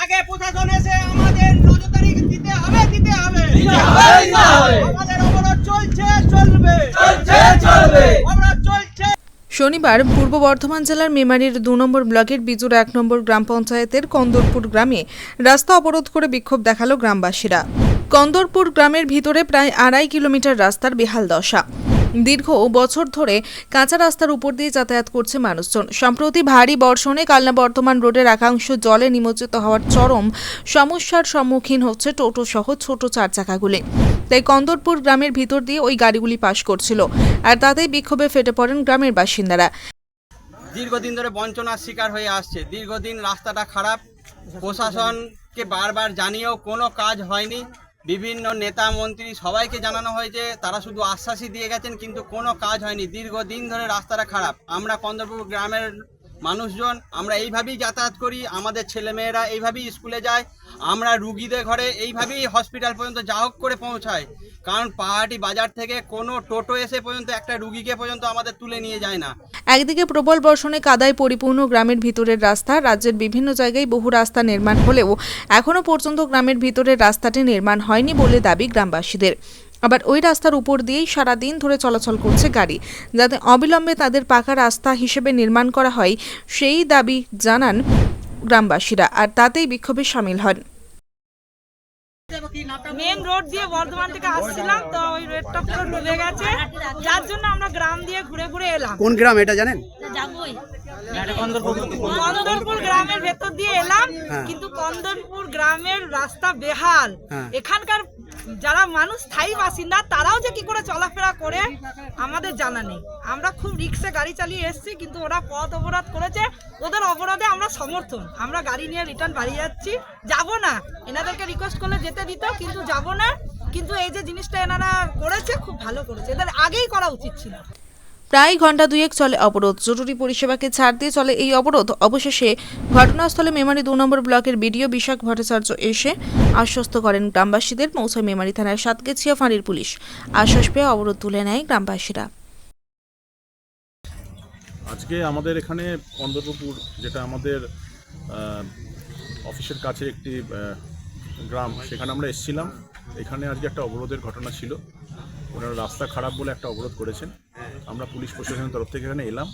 আগে প্রশাসন এসে আমাদের নজরদারি দিতে হবে আমাদের অবরোধ চলছে চলবে অবরোধ চলছে। শনিবার পূর্ব বর্ধমান জেলার মেমারির ২ নম্বর ব্লকের বিজুর ১ নম্বর গ্রাম পঞ্চায়েতের কন্দরপুর গ্রামে রাস্তা অবরোধ করে বিক্ষোভ দেখালো গ্রামবাসীরা। কন্দরপুর গ্রামের ভিতরে প্রায় ২.৫ কিলোমিটার রাস্তার বেহাল দশা। দীর্ঘ বছর ধরে কাঁচা রাস্তার উপর দিয়ে যাতায়াত করছে মানুষজন। সম্প্রতি ভারী বর্ষণে কালনা বর্ধমান রোডের একাংশ জলে নিমজ্জিত হওয়ার চরম সমস্যার সম্মুখীন হচ্ছে টোটো সহ ছোট চার চাকাগুলি। তাই কন্দরপুর গ্রামের ভিতর দিয়ে ওই গাড়িগুলি পাস করছিল, আর তাতেই বিক্ষোভে ফেটে পড়েন গ্রামের বাসিন্দারা। দীর্ঘদিন ধরে বঞ্চনার শিকার হয়ে আসছে। দীর্ঘদিন রাস্তাটা খারাপ, প্রশাসনকে বারবার জানিয়েও কোনো কাজ হয়নি। বিভিন্ন নেতা মন্ত্রী সবাইকে জানানো হয়েছে, তারা শুধু আশ্বাসই দিয়ে গেছেন, কিন্তু কোনো কাজ হয়নি। দীর্ঘদিন ধরে রাস্তাটা খারাপ। আমরা কন্দরপুর গ্রামের মানুষজন আমরা এইভাবেই যাতায়াত করি, আমাদের ছেলেমেয়েরা এইভাবেই স্কুলে যায়, আমরা রুগীদের ঘরে এইভাবেই হসপিটাল পর্যন্ত যা হোক করে পৌঁছায়। কারণ পাহাড়ি বাজার থেকে কোনো টোটো এসে পর্যন্ত একটা রুগীকে পর্যন্ত আমাদের তুলে নিয়ে যায় না। একদিকে প্রবল বর্ষণে কাদায় পরিপূর্ণ গ্রামের ভিতরের রাস্তা। রাজ্যের বিভিন্ন জায়গায় বহু রাস্তা নির্মাণ হলেও এখনো পর্যন্ত গ্রামের ভিতরের রাস্তাটি নির্মাণ হয়নি বলে দাবি গ্রামবাসীদের। আবার ওই রাস্তার উপর দিয়েই সারাদিন ধরে চলাচল করছে গাড়ি, যাতে অবিলম্বে তাদের পাকা রাস্তা হিসেবে নির্মাণ করা হয় সেই দাবি জানান গ্রামবাসীরা, আর তাতেই বিক্ষোভে সামিল হন। মেন রোড দিয়ে বর্ধমান থেকে আসছিলাম, তো ওই রোডটা পুরো ডুবে গেছে, যার জন্য আমরা গ্রাম দিয়ে ঘুরে ঘুরে এলাম। কোন গ্রাম এটা জানেন? কন্দরপুর গ্রামের ভেতর দিয়ে এলাম, কিন্তু কন্দরপুর গ্রামের রাস্তা বেহাল। এখানকার যারা মানুষ স্থায়ী বাসিন্দা তারাও যে কি করে চলাফেরা করে আমাদের জানা নেই। আমরা খুব রিক্সে গাড়ি চালিয়ে এসেছি, কিন্তু ওরা পথ অবরোধ করেছে। ওদের অবরোধে আমরা সমর্থন, আমরা গাড়ি নিয়ে রিটার্ন বাড়ি যাচ্ছি। যাবো না, এনাদেরকে রিকোয়েস্ট করলে যেতে দিত, কিন্তু যাবো না। কিন্তু এই যে জিনিসটা এনারা করেছে খুব ভালো করেছে, এদের আগেই করা উচিত ছিল। প্রায় ঘণ্টা দুয়েক চলে অবরোধ। জরুরি পরিষেবাকে ছাড় দিয়ে চলে এই অবরোধ। অবশেষে ঘটনাস্থলে মেমারি ২ নম্বর ব্লকের বিডিও বিশাখ ভট্টাচার্য এসে আশ্বস্ত করেন গ্রামবাসীদের। পৌঁছায় মেমারি থানার সাতগেছিয়া ফাঁড়ির পুলিশ। আশ্বাস পেয়ে অবরোধ তুলে নেয় গ্রামবাসীরা। আজকে আমাদের এখানে কন্দরপুর, যেটা আমাদের অফিসের কাছে একটি গ্রাম, সেখানে আমরা এসেছিলাম। এখানে আজকে একটা অবরোধের ঘটনা ছিল। ওনারা রাস্তা খারাপ বলে একটা অবরোধ করেছেন। আমরা পুলিশ প্রশাসনের তরফ থেকে এখানে এলাম,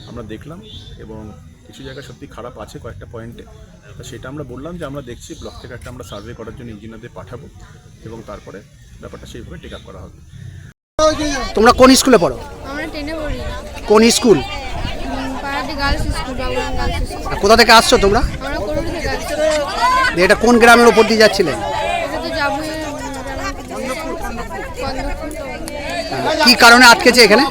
আমরা দেখলাম, এবং কিছু জায়গা সত্যি খারাপ আছে কয়েকটা পয়েন্টে। তো সেটা আমরা বললাম যে আমরা দেখছি, ব্লক থেকে একটা আমরা সার্ভে করার জন্য ইঞ্জিনিয়ারদের পাঠাবো, এবং তারপরে ব্যাপারটা সেইভাবে টেক আপ করা হবে। তোমরা কোন স্কুলে পড়ো? আমরা 10-এ পড়ি। কোন স্কুল? পাহাড়ি girls school, Baburam girls school. কোথা থেকে আসছো তোমরা? আমরা করুন থেকে আসছি। এটা কোন গ্রামের উপর দিয়ে যাচ্ছিলেন? এটা তো যাবো কি কারণে আটকেছে এখানে?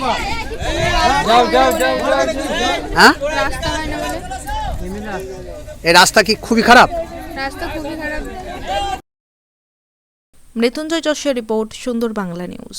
হ্যাঁ, রাস্তা হয় না বলে। এই রাস্তা কি খুবই খারাপ? রাস্তা খুবই খারাপ। মৃত্যুঞ্জয় যশের রিপোর্ট, সুন্দর বাংলা নিউজ।